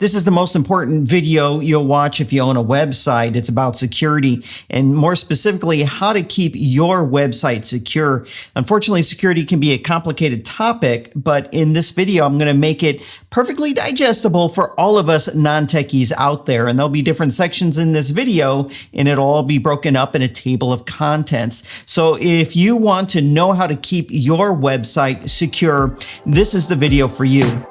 This is the most important video you'll watch if you own a website. It's about security and more specifically, how to keep your website secure. Unfortunately, security can be a complicated topic, but in this video, I'm going to make it perfectly digestible for all of us non-techies out there. And there'll be different sections in this video, and it'll all be broken up in a table of contents. So if you want to know how to keep your website secure, this is the video for you.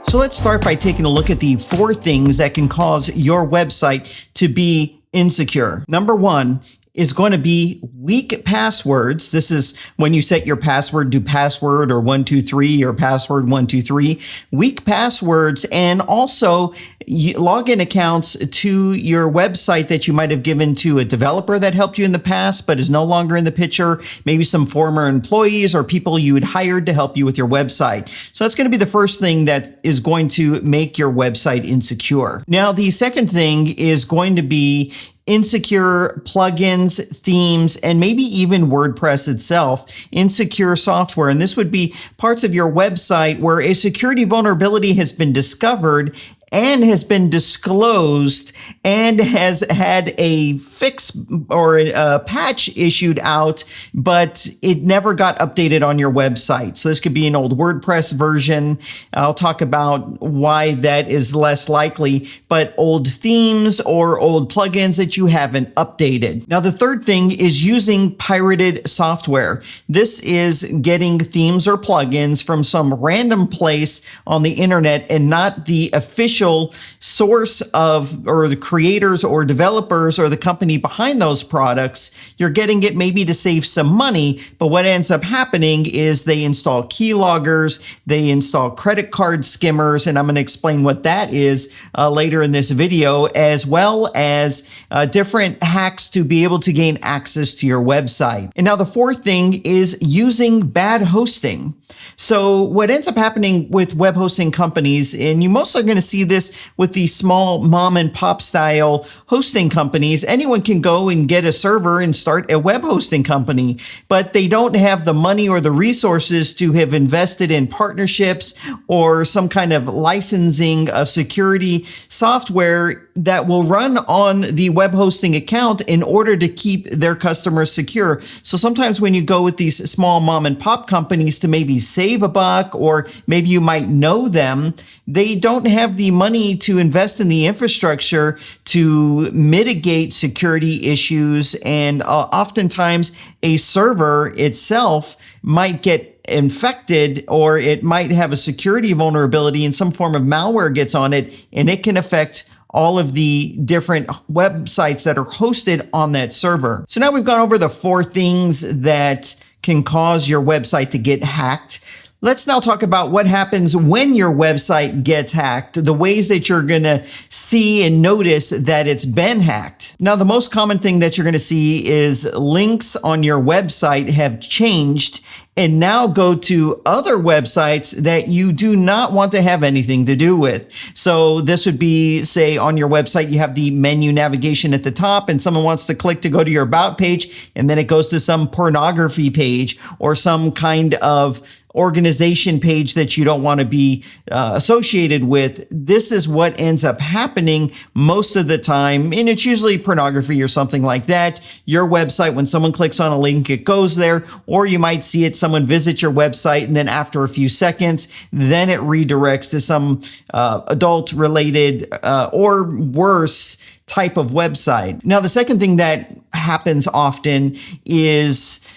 So let's start by taking a look at the 4 things that can cause your website to be insecure. Number 1 is going to be weak passwords. This is when you set your password to password or 123 or password 123. Weak passwords and also login accounts to your website that you might have given to a developer that helped you in the past but is no longer in the picture. Maybe some former employees or people you had hired to help you with your website. So that's going to be the first thing that is going to make your website insecure. Now, the second thing is going to be insecure plugins, themes, and maybe even WordPress itself, insecure software. And this would be parts of your website where a security vulnerability has been discovered and has been disclosed and has had a fix or a patch issued out, but it never got updated on your website. So this could be an old WordPress version. I'll talk about why that is less likely, but old themes or old plugins that you haven't updated. Now, the third thing is using pirated software. This is getting themes or plugins from some random place on the internet and not the official source of, or the creators or developers or the company behind those products. You're getting it maybe to save some money, but what ends up happening is they install keyloggers, they install credit card skimmers, and I'm going to explain what that is later in this video, as well as different hacks to be able to gain access to your website. And now the fourth thing is using bad hosting. So what ends up happening with web hosting companies, and you mostly are going to see this with the small mom and pop style hosting companies, anyone can go and get a server and start a web hosting company, but they don't have the money or the resources to have invested in partnerships or some kind of licensing of security software that will run on the web hosting account in order to keep their customers secure. So sometimes when you go with these small mom and pop companies to maybe save a buck, or maybe you might know them, they don't have the money to invest in the infrastructure to mitigate security issues. And oftentimes a server itself might get infected, or it might have a security vulnerability and some form of malware gets on it, and it can affect all of the different websites that are hosted on that server. So now we've gone over the 4 things that can cause your website to get hacked. Let's now talk about what happens when your website gets hacked, the ways that you're going to see and notice that it's been hacked. Now, the most common thing that you're going to see is links on your website have changed and now go to other websites that you do not want to have anything to do with. So this would be, say, on your website, you have the menu navigation at the top and someone wants to click to go to your about page, and then it goes to some pornography page or some kind of organization page that you don't want to be associated with. This is what ends up happening most of the time, and it's usually pornography or something like that. Your website, when someone clicks on a link, it goes there, or you might see it, someone visit your website, and then after a few seconds, then it redirects to some adult related or worse type of website. Now, the second thing that happens often is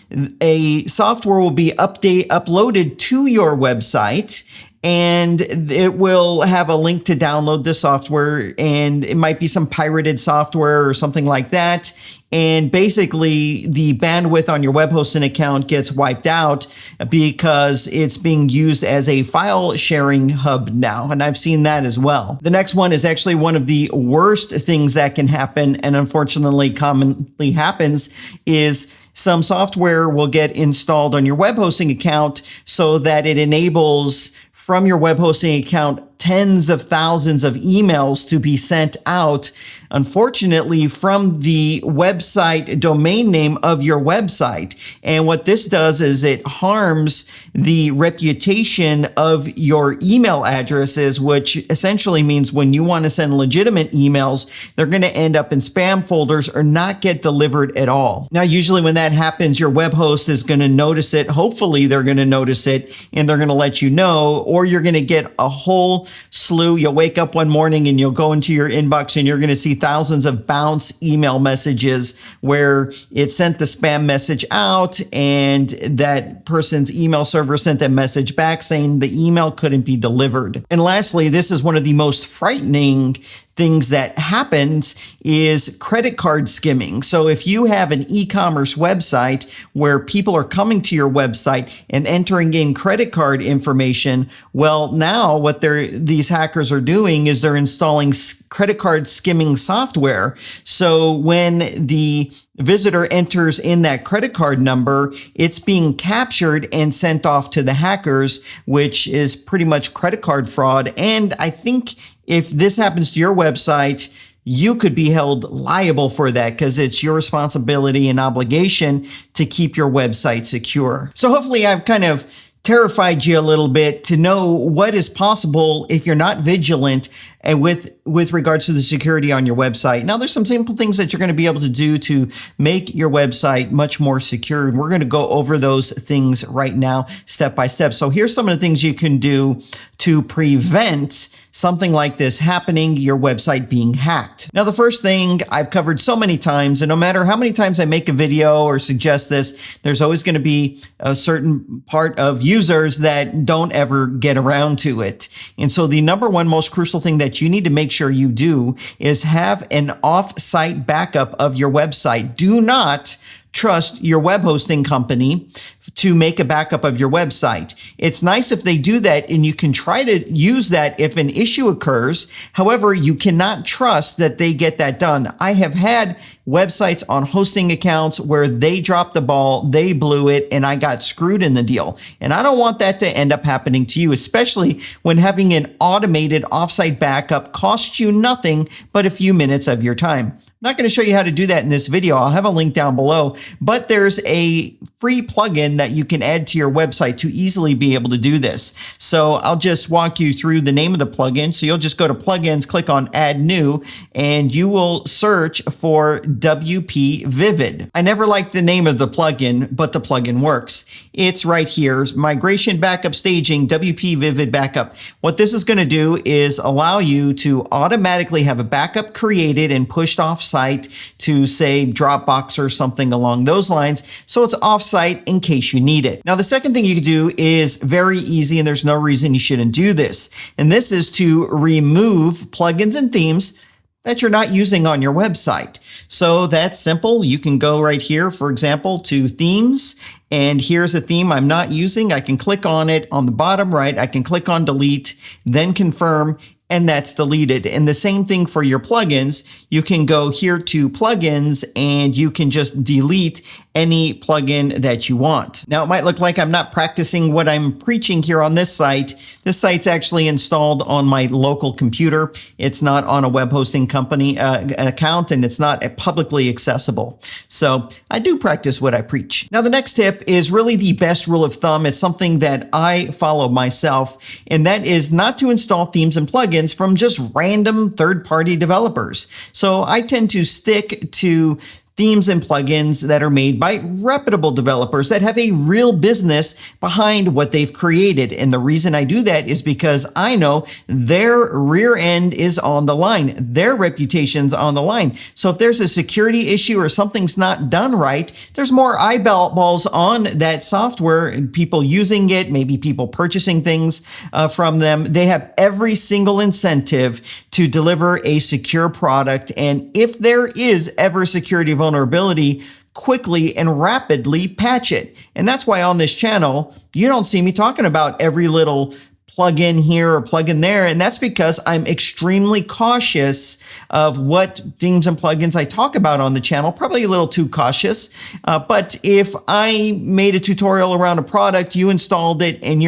a software will be uploaded to your website, and it will have a link to download the software, and it might be some pirated software or something like that. And basically the bandwidth on your web hosting account gets wiped out because it's being used as a file sharing hub now. And I've seen that as well. The next one is actually one of the worst things that can happen, and unfortunately commonly happens, is some software will get installed on your web hosting account so that it enables from your web hosting account tens of thousands of emails to be sent out, unfortunately, from the website domain name of your website. And what this does is it harms the reputation of your email addresses, which essentially means when you want to send legitimate emails, they're going to end up in spam folders or not get delivered at all. Now, usually when that happens, your web host is going to notice it. Hopefully they're going to notice it and they're going to let you know, or you're going to get a whole slew. You'll wake up one morning and you'll go into your inbox and you're going to see thousands of bounce email messages where it sent the spam message out and that person's email server sent a message back saying the email couldn't be delivered. And lastly, this is one of the most frightening things that happens is credit card skimming. So if you have an e-commerce website where people are coming to your website and entering in credit card information, well, now what these hackers are doing is they're installing credit card skimming software. So when the visitor enters in that credit card number, it's being captured and sent off to the hackers, which is pretty much credit card fraud. And I think if this happens to your website, you could be held liable for that because it's your responsibility and obligation to keep your website secure. So hopefully I've kind of terrified you a little bit to know what is possible if you're not vigilant and with regards to the security on your website. Now, there's some simple things that you're going to be able to do to make your website much more secure. And we're going to go over those things right now, step by step. So here's some of the things you can do to prevent something like this happening, your website being hacked. Now, the first thing I've covered so many times, and no matter how many times I make a video or suggest this, there's always going to be a certain part of users that don't ever get around to it. And so the number one most crucial thing that you need to make sure you do is have an off-site backup of your website. Do not trust your web hosting company to make a backup of your website. It's nice if they do that and you can try to use that if an issue occurs. However, you cannot trust that they get that done. I have had websites on hosting accounts where they dropped the ball, they blew it, and I got screwed in the deal. And I don't want that to end up happening to you, especially when having an automated offsite backup costs you nothing but a few minutes of your time. I'm not going to show you how to do that in this video. I'll have a link down below, but there's a free plugin that you can add to your website to easily be able to do this. So I'll just walk you through the name of the plugin. So you'll just go to plugins, click on add new, and you will search for WP Vivid. I never liked the name of the plugin, but the plugin works. It's right here, Migration Backup Staging, WP Vivid Backup. What this is going to do is allow you to automatically have a backup created and pushed off site to say Dropbox or something along those lines. So it's offsite in case you need it. Now, the second thing you can do is very easy and there's no reason you shouldn't do this. And this is to remove plugins and themes that you're not using on your website. So that's simple. You can go right here, for example, to themes. And here's a theme I'm not using. I can click on it on the bottom right. I can click on delete, then confirm, and that's deleted. And the same thing for your plugins. You can go here to plugins and you can just delete any plugin that you want. Now, it might look like I'm not practicing what I'm preaching here on this site. This site's actually installed on my local computer. It's not on a web hosting company an account, and it's not publicly accessible. So I do practice what I preach. Now, the next tip is really the best rule of thumb. It's something that I follow myself, and that is not to install themes and plugins from just random third-party developers. So I tend to stick to themes and plugins that are made by reputable developers that have a real business behind what they've created. And the reason I do that is because I know their rear end is on the line. Their reputation's on the line. So if there's a security issue or something's not done right, there's more eyeballs on that software and people using it, maybe people purchasing things from them. They have every single incentive to deliver a secure product. And if there is ever security vulnerability, quickly and rapidly patch it. And that's why on this channel, you don't see me talking about every little plug in here or plug in there. And that's because I'm extremely cautious of what themes and plugins I talk about on the channel, probably a little too cautious. But if I made a tutorial around a product, you installed it and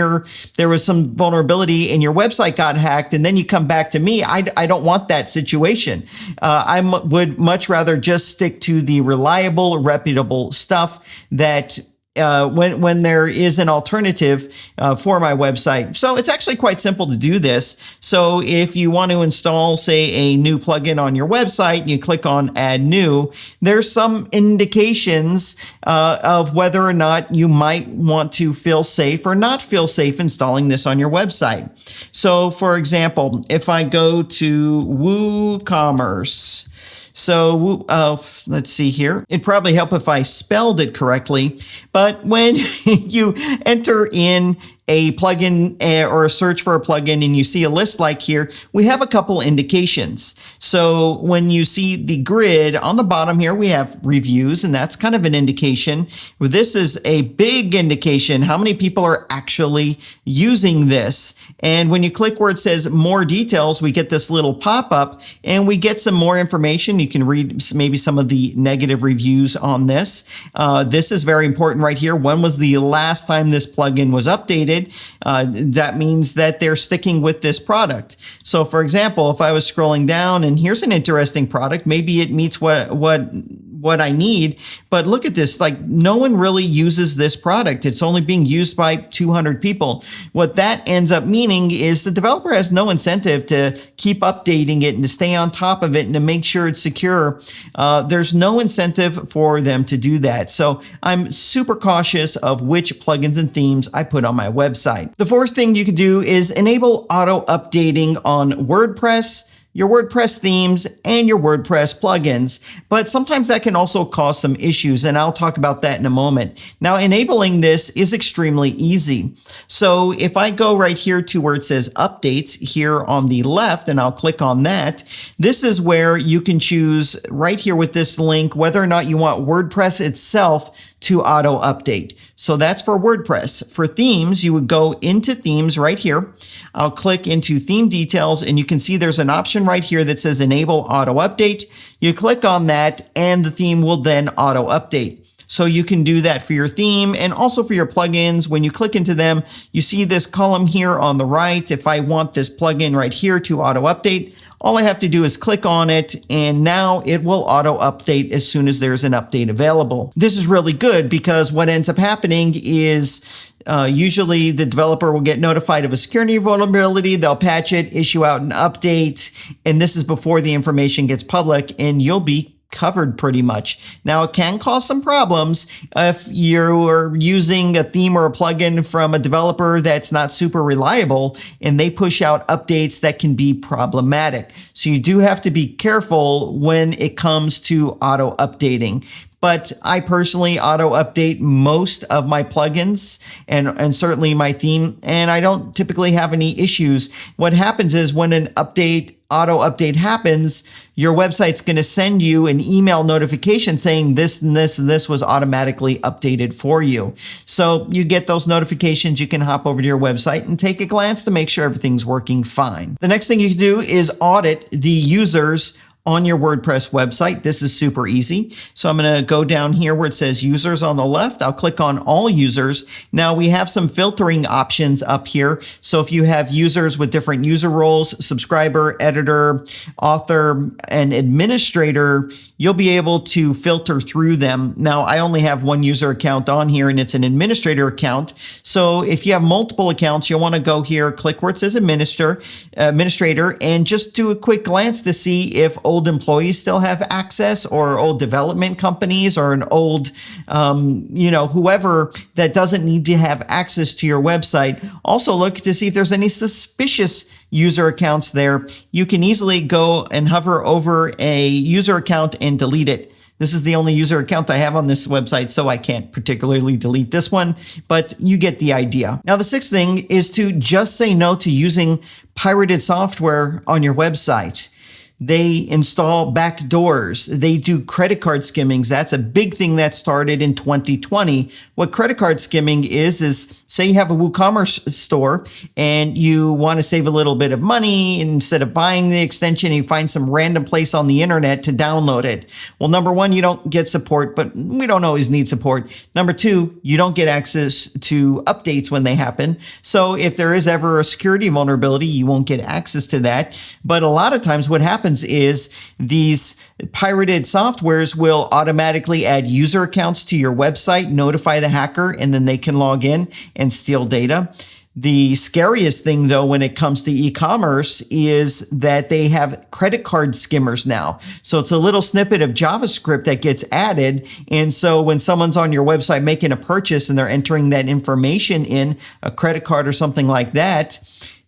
there was some vulnerability and your website got hacked, and then you come back to me, I don't want that situation. I would much rather just stick to the reliable, reputable stuff that when there is an alternative for my website. So it's actually quite simple to do this. So if you want to install, say, a new plugin on your website, you click on Add New, there's some indications of whether or not you might want to feel safe or not feel safe installing this on your website. So for example, if I go to WooCommerce, so let's see here. It'd probably help if I spelled it correctly, but when you enter in a plugin or a search for a plugin and you see a list like here, we have a couple indications. So when you see the grid on the bottom here, we have reviews, and that's kind of an indication. This is a big indication how many people are actually using this. And when you click where it says more details, we get this little pop-up and we get some more information. You can read maybe some of the negative reviews on this. This is very important right here. When was the last time this plugin was updated? That means that they're sticking with this product. So for example, if I was scrolling down and here's an interesting product, maybe it meets what I need, but look at this, like no one really uses this product. It's only being used by 200 people. What that ends up meaning is the developer has no incentive to keep updating it and to stay on top of it and to make sure it's secure. There's no incentive for them to do that. So I'm super cautious of which plugins and themes I put on my website. The fourth thing you could do is enable auto updating on WordPress, your WordPress themes, and your WordPress plugins. But sometimes that can also cause some issues, and I'll talk about that in a moment. Now, enabling this is extremely easy. So if I go right here to where it says updates here on the left, and I'll click on that, this is where you can choose right here with this link whether or not you want WordPress itself to auto update. So that's for WordPress. For themes, you would go into themes right here. I'll click into theme details, and you can see there's an option right here that says enable auto update. You click on that and the theme will then auto update. So you can do that for your theme and also for your plugins. When you click into them, you see this column here on the right. If I want this plugin right here to auto update, all I have to do is click on it, and now it will auto update as soon as there's an update available. This is really good because what ends up happening is usually the developer will get notified of a security vulnerability, they'll patch it, issue out an update, and this is before the information gets public, and you'll be covered pretty much. Now, it can cause some problems if you're using a theme or a plugin from a developer that's not super reliable and they push out updates that can be problematic. So you do have to be careful when it comes to auto updating. But I personally auto update most of my plugins and certainly my theme, and I don't typically have any issues. What happens is when an auto update happens, your website's going to send you an email notification saying this and this and this was automatically updated for you. So you get those notifications, you can hop over to your website and take a glance to make sure everything's working fine. The next thing you can do is audit the users on your WordPress website. This is super easy. So I'm going to go down here where it says users on the left. I'll click on all users. Now we have some filtering options up here. So if you have users with different user roles, subscriber, editor, author, and administrator, you'll be able to filter through them. Now, I only have one user account on here and it's an administrator account. So if you have multiple accounts, you'll want to go here, click where it says administrator, and just do a quick glance to see if old employees still have access, or old development companies, or an old, whoever that doesn't need to have access to your website. Also look to see if there's any suspicious user accounts there. You can easily go and hover over a user account and delete it. This is the only user account I have on this website, so I can't particularly delete this one, but you get the idea. Now, the sixth thing is to just say no to using pirated software on your website. They install backdoors. They do credit card skimmings. That's a big thing that started in 2020. What credit card skimming is Say you have a WooCommerce store and you want to save a little bit of money. Instead of buying the extension, you find some random place on the internet to download it. Well, number one, you don't get support, but we don't always need support. Number two, you don't get access to updates when they happen. So if there is ever a security vulnerability, you won't get access to that. But a lot of times what happens is these pirated softwares will automatically add user accounts to your website, notify the hacker, and then they can log in and steal data. The scariest thing, though, when it comes to e-commerce is that they have credit card skimmers now. So it's a little snippet of JavaScript that gets added. And so when someone's on your website making a purchase and they're entering that information in a credit card or something like that,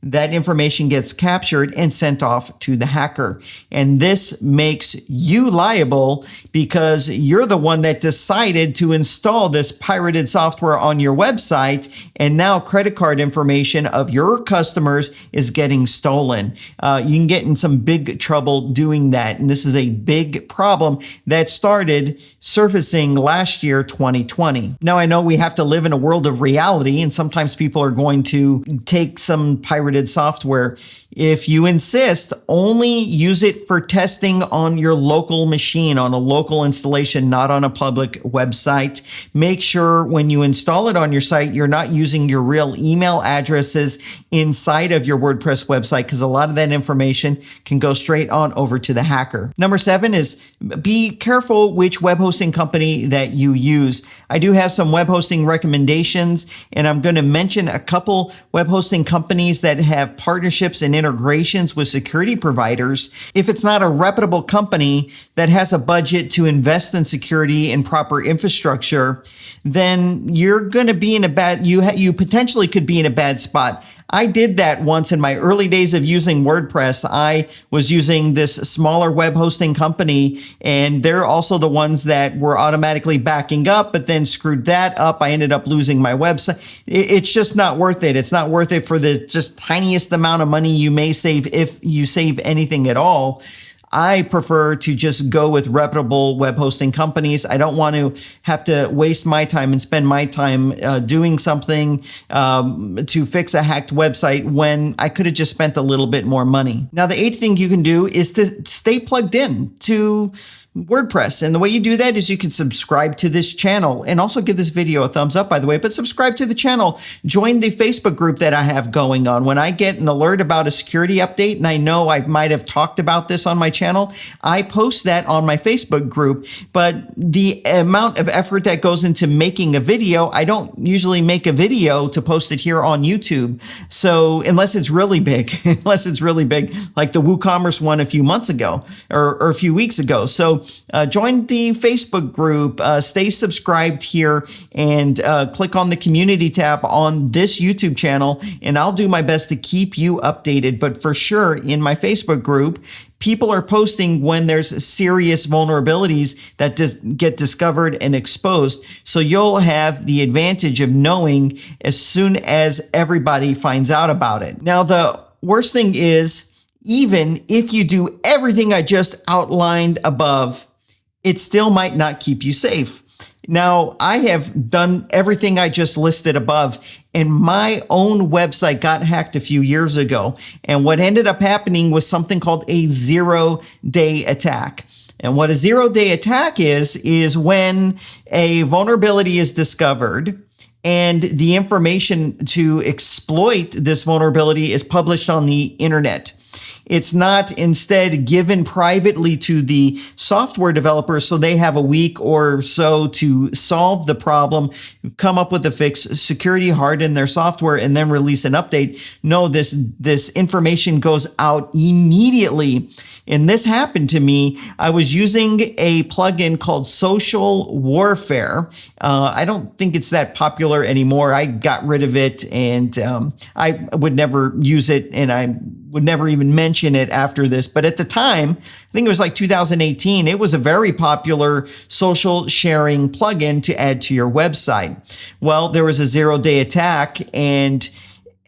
that information gets captured and sent off to the hacker. And this makes you liable because you're the one that decided to install this pirated software on your website. And now credit card information of your customers is getting stolen. You can get in some big trouble doing that. And this is a big problem that started surfacing last year, 2020. Now, I know we have to live in a world of reality, and sometimes people are going to take some pirated software. If you insist, only use it for testing on your local machine, on a local installation, not on a public website. Make sure when you install it on your site, you're not using your real email addresses inside of your WordPress website, because a lot of that information can go straight on over to the hacker. Number 7 is be careful which web hosting company that you use. I do have some web hosting recommendations, and I'm going to mention a couple web hosting companies that have partnerships and integrations with security providers. If it's not a reputable company that has a budget to invest in security and proper infrastructure, then you're going to be in a bad, you potentially could be in a bad spot. I did that once in my early days of using WordPress. I was using this smaller web hosting company, and they're also the ones that were automatically backing up, but then screwed that up. I ended up losing my website. It's just not worth it. It's not worth it for the just tiniest amount of money you may save, if you save anything at all. I prefer to just go with reputable web hosting companies. I don't want to have to waste my time and spend my time doing something to fix a hacked website when I could have just spent a little bit more money. Now, the 8th thing you can do is to stay plugged in to WordPress. And the way you do that is you can subscribe to this channel, and also give this video a thumbs up, by the way, but subscribe to the channel. Join the Facebook group that I have going on. When I get an alert about a security update, and I know I might have talked about this on my channel, I post that on my Facebook group. But the amount of effort that goes into making a video, I don't usually make a video to post it here on YouTube. So unless it's really big, like the WooCommerce one a few months ago or a few weeks ago. So join the Facebook group, stay subscribed here, and click on the community tab on this YouTube channel, and I'll do my best to keep you updated. But for sure, in my Facebook group, people are posting when there's serious vulnerabilities that get discovered and exposed. So you'll have the advantage of knowing as soon as everybody finds out about it. Now, the worst thing is, even if you do everything I just outlined above, it still might not keep you safe. Now, I have done everything I just listed above, and my own website got hacked a few years ago. And what ended up happening was something called a 0-day attack. And what a 0-day attack is when a vulnerability is discovered, and the information to exploit this vulnerability is published on the internet. It's not instead given privately to the software developers, so they have a week or so to solve the problem, come up with a fix, security harden their software, and then release an update. No, this information goes out immediately. And this happened to me. I was using a plugin called Social Warfare. I don't think it's that popular anymore. I got rid of it, and I would never use it, and I would never even mention it after this. But at the time, I think it was like 2018, it was a very popular social sharing plugin to add to your website. Well, there was a 0-day attack, and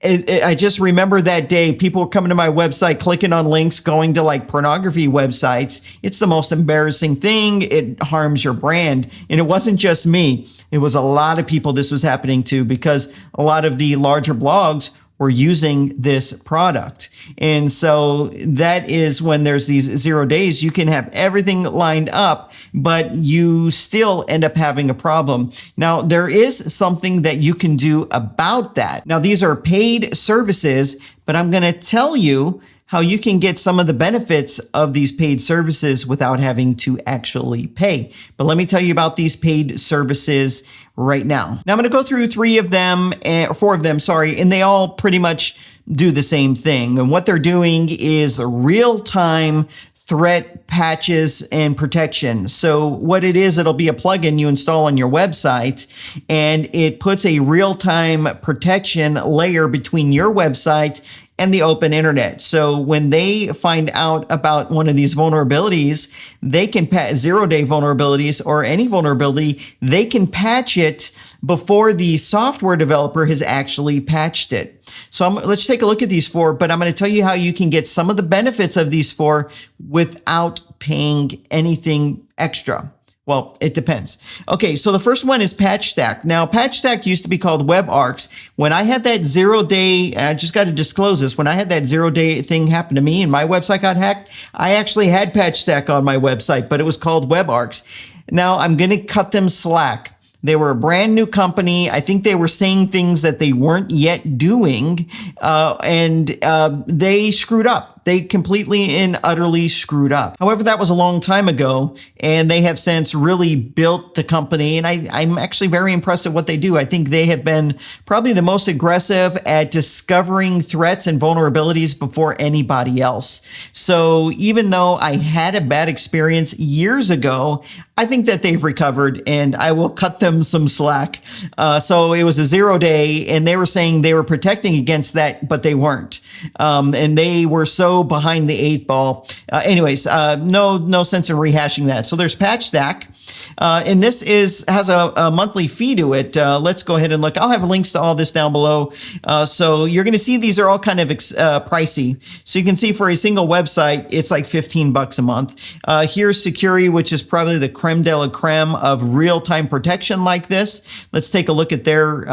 I just remember that day, people were coming to my website, clicking on links, going to like pornography websites. It's the most embarrassing thing. It harms your brand. And it wasn't just me. It was a lot of people this was happening to because a lot of the larger blogs were using this product. And so that is when there's these 0 days, you can have everything lined up, but you still end up having a problem. Now, there is something that you can do about that. Now, these are paid services, but I'm going to tell you how you can get some of the benefits of these paid services without having to actually pay. But let me tell you about these paid services right now. Now I'm going to go through four of them, and they all pretty much do the same thing. And what they're doing is real-time threat patches and protection. So what it is, it'll be a plugin you install on your website, and it puts a real-time protection layer between your website and the open internet. So when they find out about one of these vulnerabilities, they can patch 0-day vulnerabilities or any vulnerability, they can patch it before the software developer has actually patched it. So let's take a look at these four, but I'm going to tell you how you can get some of the benefits of these four without paying anything extra. Well, it depends. Okay, so the first one is Patchstack. Now, Patchstack used to be called WebArcs. When I had that 0-day, I just got to disclose this, when I had that 0-day thing happen to me and my website got hacked, I actually had Patchstack on my website, but it was called WebArcs. Now, I'm going to cut them slack. They were a brand new company. I think they were saying things that they weren't yet doing, and they screwed up. They completely and utterly screwed up. However, that was a long time ago, and they have since really built the company, and I'm actually very impressed at what they do. I think they have been probably the most aggressive at discovering threats and vulnerabilities before anybody else. So even though I had a bad experience years ago, I think that they've recovered, and I will cut them some slack. So it was a 0-day, and they were saying they were protecting against that, but they weren't. And they were so behind the 8 ball. No sense in rehashing that. So there's Patchstack. And this has a monthly fee to it. Let's go ahead and look. I'll have links to all this down below. So you're going to see these are all kind of pricey. So you can see for a single website, it's like $15 a month. Here's Security, which is probably the creme de la creme of real-time protection like this. Let's take a look at their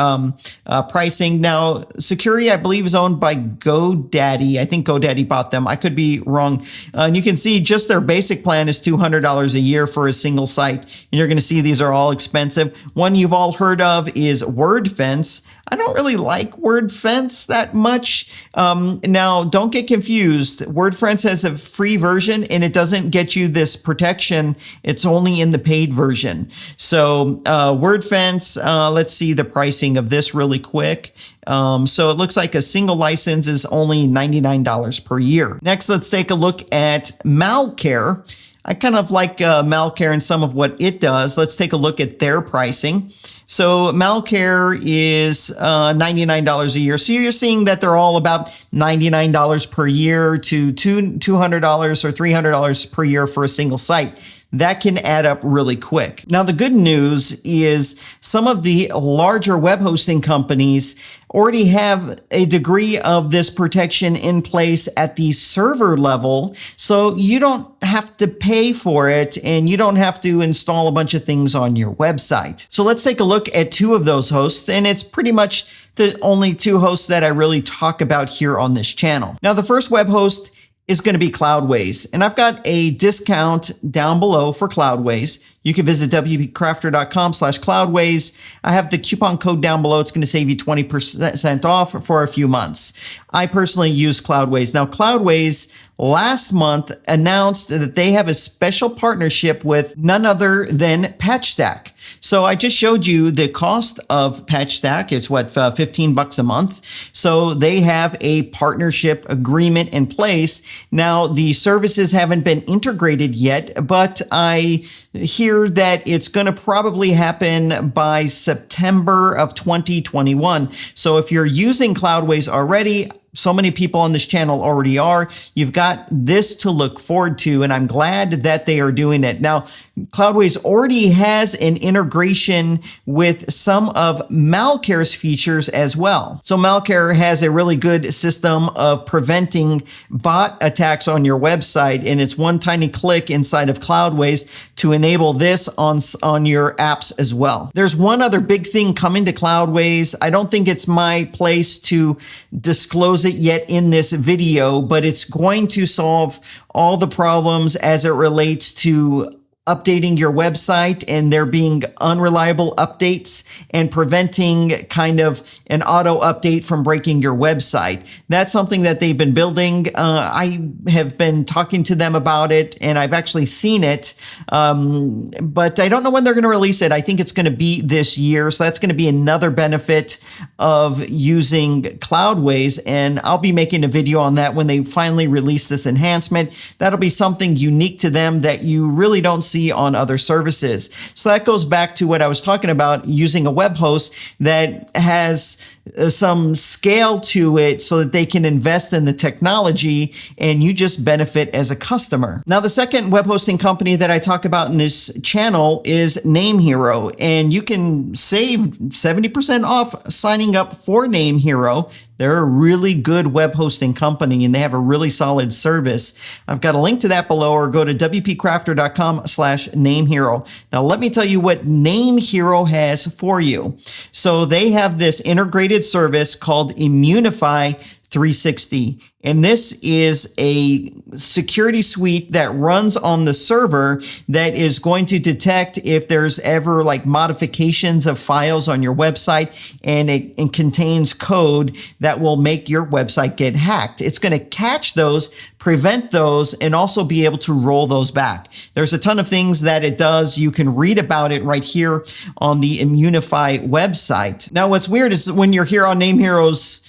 pricing. Now, Security, I believe, is owned by GoDaddy. I think GoDaddy bought them. I could be wrong. And you can see just their basic plan is $200 a year for a single site. And you're going to see these are all expensive. One you've all heard of is WordFence. I don't really like WordFence that much. Now, don't get confused. WordFence has a free version, and it doesn't get you this protection. It's only in the paid version. So WordFence, let's see the pricing of this really quick. So it looks like a single license is only $99 per year. Next, let's take a look at Malcare. I kind of like Malcare and some of what it does. Let's take a look at their pricing. So Malcare is $99 a year. So you're seeing that they're all about $99 per year to $200 or $300 per year for a single site. That can add up really quick. Now, the good news is some of the larger web hosting companies already have a degree of this protection in place at the server level, so you don't have to pay for it and you don't have to install a bunch of things on your website. So let's take a look at two of those hosts, and it's pretty much the only two hosts that I really talk about here on this channel. Now, the first web host is going to be Cloudways, and I've got a discount down below for Cloudways. You can visit WPCrafter.com/Cloudways. I have the coupon code down below. It's going to save you 20% off for a few months. I personally use Cloudways. Now, Cloudways last month announced that they have a special partnership with none other than Patchstack. So I just showed you the cost of Patchstack. It's what, $15 a month. So they have a partnership agreement in place. Now, the services haven't been integrated yet, but I hear that it's going to probably happen by September of 2021. So if you're using Cloudways already, so many people on this channel already are. You've got this to look forward to, and I'm glad that they are doing it. Now, Cloudways already has an integration with some of Malcare's features as well. So Malcare has a really good system of preventing bot attacks on your website, and it's one tiny click inside of Cloudways to enable this on your apps as well. There's one other big thing coming to Cloudways. I don't think it's my place to disclose it yet in this video, but it's going to solve all the problems as it relates to updating your website and there being unreliable updates and preventing kind of an auto update from breaking your website. That's something that they've been building. I have been talking to them about it, and I've actually seen it, but I don't know when they're going to release it. I think it's going to be this year. So that's going to be another benefit of using Cloudways, and I'll be making a video on that when they finally release this enhancement. That'll be something unique to them that you really don't see on other services. So that goes back to what I was talking about, using a web host that has some scale to it so that they can invest in the technology and you just benefit as a customer. Now, the second web hosting company that I talk about in this channel is NameHero, and you can save 70% off signing up for NameHero. They're a really good web hosting company and they have a really solid service. I've got a link to that below, or go to WPCrafter.com/NameHero. Now, let me tell you what NameHero has for you. So they have this integrated service called Immunify 360. And this is a security suite that runs on the server that is going to detect if there's ever like modifications of files on your website, and it contains code that will make your website get hacked. It's going to catch those, prevent those, and also be able to roll those back. There's a ton of things that it does. You can read about it right here on the Immunify website. Now, what's weird is when you're here on NameHero's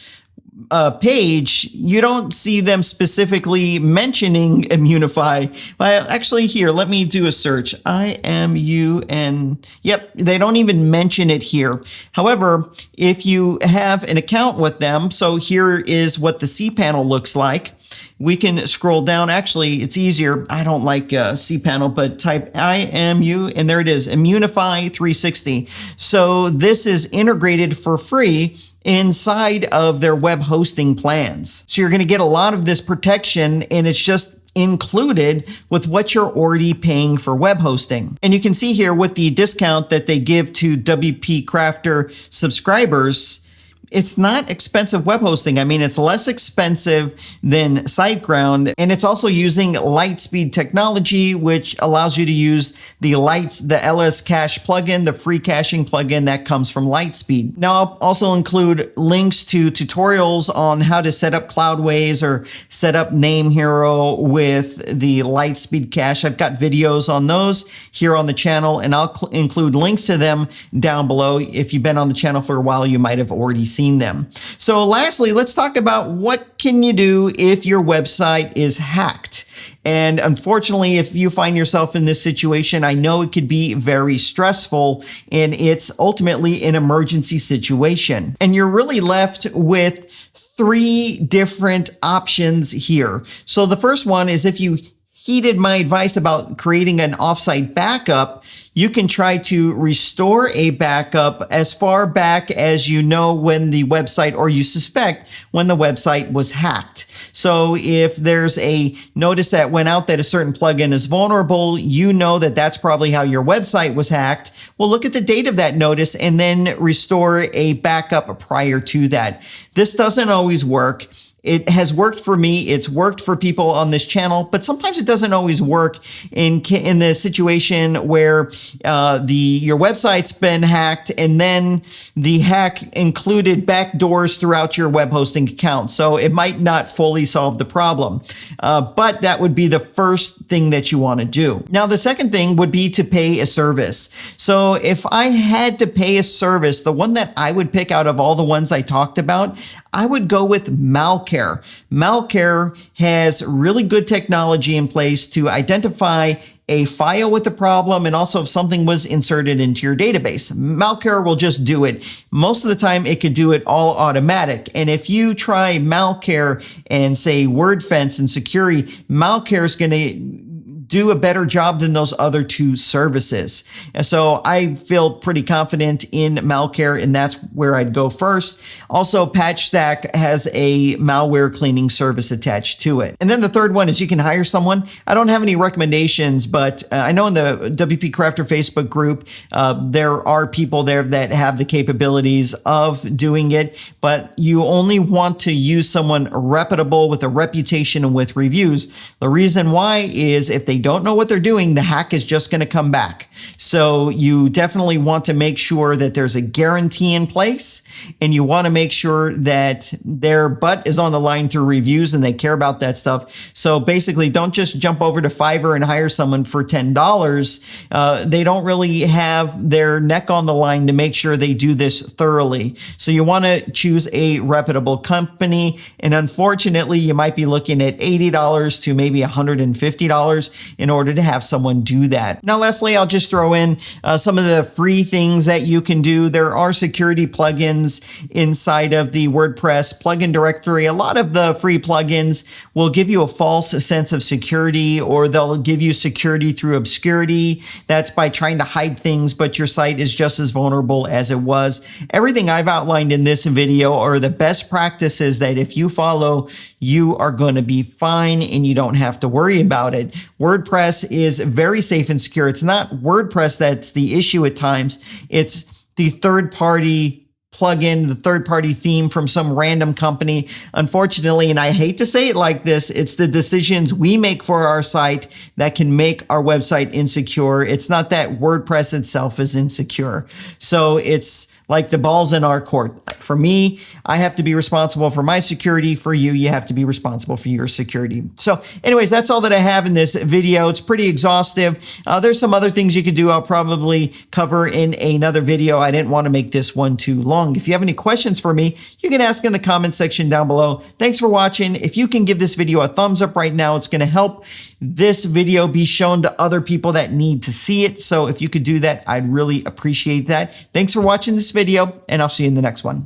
page, you don't see them specifically mentioning Immunify. Well, actually, here, let me do a search. IMUN. Yep, they don't even mention it here. However, if you have an account with them, so here is what the cPanel looks like. We can scroll down. Actually, it's easier. I don't like cPanel, but type IMU, and there it is, Immunify 360. So this is integrated for free inside of their web hosting plans. So you're going to get a lot of this protection, and it's just included with what you're already paying for web hosting. And you can see here with the discount that they give to WP Crafter subscribers, it's not expensive web hosting. I mean, it's less expensive than SiteGround, and it's also using Lightspeed technology, which allows you to use the LS Cache plugin, the free caching plugin that comes from Lightspeed. Now, I'll also include links to tutorials on how to set up Cloudways or set up NameHero with the Lightspeed cache. I've got videos on those here on the channel, and I'll include links to them down below. If you've been on the channel for a while, you might have already seen them. So lastly, let's talk about what can you do if your website is hacked. And unfortunately, if you find yourself in this situation, I know it could be very stressful, and it's ultimately an emergency situation. And you're really left with 3 different options here. So the first one is, if you heeded my advice about creating an offsite backup, you can try to restore a backup as far back as you know when the website, or you suspect when the website was hacked. So if there's a notice that went out that a certain plugin is vulnerable, you know that that's probably how your website was hacked. Well, look at the date of that notice and then restore a backup prior to that. This doesn't always work. It has worked for me. It's worked for people on this channel, but sometimes it doesn't always work in the situation where your website's been hacked, and then the hack included backdoors throughout your web hosting account. So it might not fully solve the problem, but that would be the first thing that you want to do. Now, the second thing would be to pay a service. So if I had to pay a service, the one that I would pick out of all the ones I talked about, I would go with Malcare. Malcare has really good technology in place to identify a file with the problem and also if something was inserted into your database. Malcare will just do it. Most of the time it could do it all automatic. And if you try Malcare and say WordFence and security, Malcare is going to do a better job than those other two services. And so I feel pretty confident in Malcare, and that's where I'd go first. Also, Patchstack has a malware cleaning service attached to it. And then the third one is you can hire someone. I don't have any recommendations, but I know in the WP Crafter Facebook group, there are people there that have the capabilities of doing it, but you only want to use someone reputable with a reputation and with reviews. The reason why is if they don't know what they're doing, the hack is just going to come back. So you definitely want to make sure that there's a guarantee in place, and you want to make sure that their butt is on the line through reviews and they care about that stuff. So basically, don't just jump over to Fiverr and hire someone for $10. They don't really have their neck on the line to make sure they do this thoroughly. So you want to choose a reputable company, and unfortunately, you might be looking at $80 to maybe $150 in order to have someone do that. Now, lastly, I'll just throw in some of the free things that you can do. There are security plugins inside of the WordPress plugin directory. A lot of the free plugins will give you a false sense of security, or they'll give you security through obscurity. That's by trying to hide things, but your site is just as vulnerable as it was. Everything I've outlined in this video are the best practices that if you follow, you are going to be fine and you don't have to worry about it. WordPress is very safe and secure. It's not WordPress that's the issue at times. It's the third-party plugin, the third-party theme from some random company. Unfortunately, and I hate to say it like this, it's the decisions we make for our site that can make our website insecure. It's not that WordPress itself is insecure. So it's like the ball's in our court. For me, I have to be responsible for my security. For you, you have to be responsible for your security. So anyways, that's all that I have in this video. It's pretty exhaustive. There's some other things you could do. I'll probably cover in another video. I didn't want to make this one too long. If you have any questions for me, you can ask in the comment section down below. Thanks for watching. If you can give this video a thumbs up right now, it's going to help this video be shown to other people that need to see it. So if you could do that, I'd really appreciate that. Thanks for watching this video, and I'll see you in the next one.